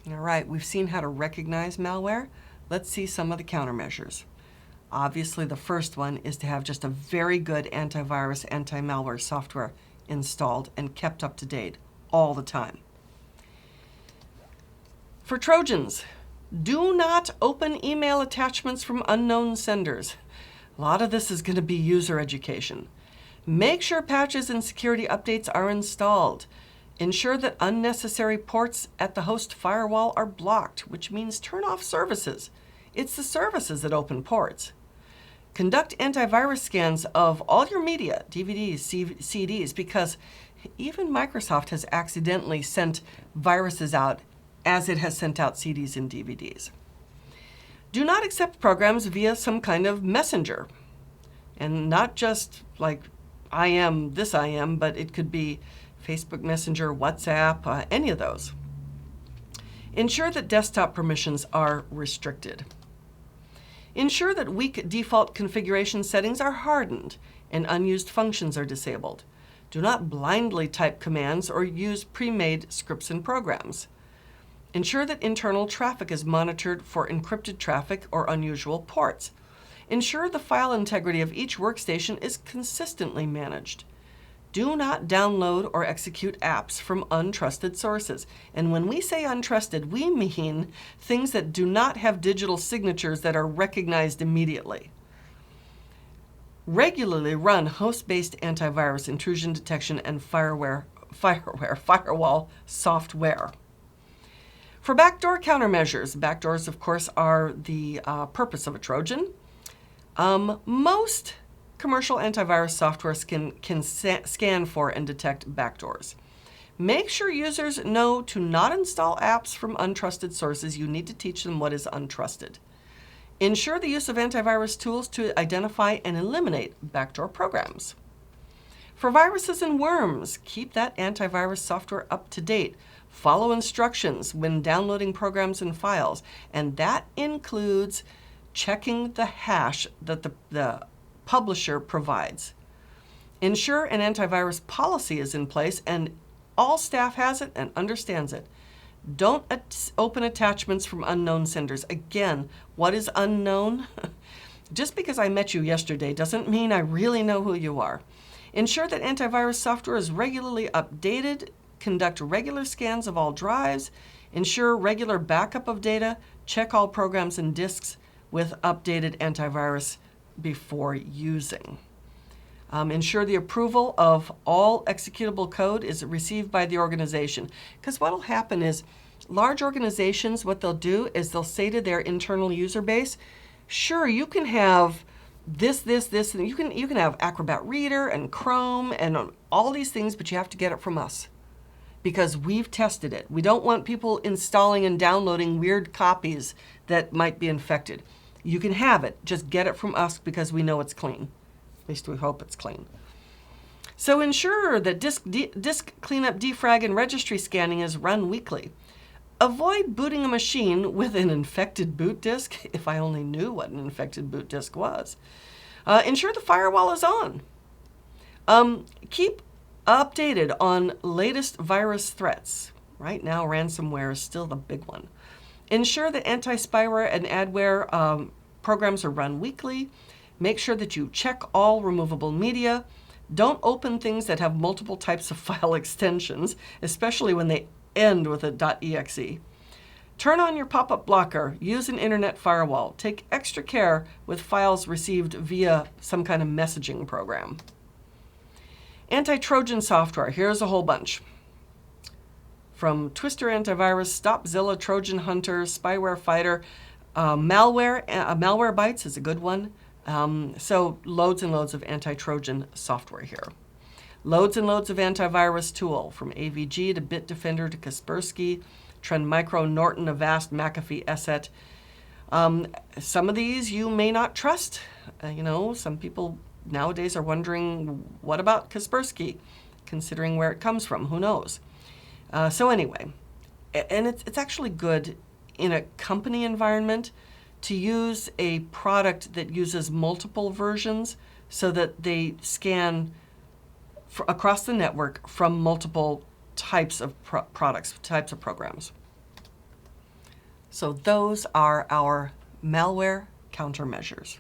All right, we've seen how to recognize malware. Let's see some of the countermeasures. Obviously, the first one is to have just a very good antivirus, anti-malware software installed and kept up to date all the time. For Trojans, do not open email attachments from unknown senders. A lot of this is going to be user education. Make sure patches and security updates are installed. Ensure that unnecessary ports at the host firewall are blocked, which means turn off services. It's the services that open ports. Conduct antivirus scans of all your media, DVDs, CDs, because even Microsoft has accidentally sent viruses out as it has sent out CDs and DVDs. Do not accept programs via some kind of messenger. And not just like IM, but it could be Facebook Messenger, WhatsApp, any of those. Ensure that desktop permissions are restricted. Ensure that weak default configuration settings are hardened and unused functions are disabled. Do not blindly type commands or use pre-made scripts and programs. Ensure that internal traffic is monitored for encrypted traffic or unusual ports. Ensure the file integrity of each workstation is consistently managed. Do not download or execute apps from untrusted sources. And when we say untrusted, we mean things that do not have digital signatures that are recognized immediately. Regularly run host-based antivirus, intrusion detection, and firewall software. For backdoor countermeasures, backdoors, of course, are the purpose of a Trojan. Most commercial antivirus software can scan for and detect backdoors. Make sure users know to not install apps from untrusted sources. You need to teach them what is untrusted. Ensure the use of antivirus tools to identify and eliminate backdoor programs. For viruses and worms, keep that antivirus software up to date. Follow instructions when downloading programs and files, and that includes checking the hash that the publisher provides. Ensure an antivirus policy is in place and all staff has it and understands it. Don't open attachments from unknown senders. Again, what is unknown? Just because I met you yesterday doesn't mean I really know who you are. Ensure that antivirus software is regularly updated. Conduct regular scans of all drives. Ensure regular backup of data. Check all programs and disks with updated antivirus before using. Ensure the approval of all executable code is received by the organization. Because what will happen is large organizations, what they'll do is they'll say to their internal user base, sure, you can have this, and you can have Acrobat Reader and Chrome and all these things, but you have to get it from us because we've tested it. We don't want people installing and downloading weird copies that might be infected. You can have it, just get it from us because we know it's clean. At least we hope it's clean. So ensure that disk cleanup, defrag, and registry scanning is run weekly. Avoid booting a machine with an infected boot disk, if I only knew what an infected boot disk was. Ensure the firewall is on. Keep updated on latest virus threats. Right now, ransomware is still the big one. Ensure that anti-spyware and adware programs are run weekly. Make sure that you check all removable media. Don't open things that have multiple types of file extensions, especially when they end with a .exe. Turn on your pop-up blocker. Use an internet firewall. Take extra care with files received via some kind of messaging program. Anti-Trojan software. Here's a whole bunch. From Twister Antivirus, Stopzilla, Trojan Hunter, Spyware Fighter, Malwarebytes is a good one. So loads and loads of anti-Trojan software here. Loads and loads of antivirus tool, from AVG to Bitdefender to Kaspersky, Trend Micro, Norton, Avast, McAfee, Esset. Some of these you may not trust. Some people nowadays are wondering, what about Kaspersky, considering where it comes from? Who knows? So anyway, and it's actually good in a company environment to use a product that uses multiple versions so that they scan across the network from multiple types of products, types of programs. So those are our malware countermeasures.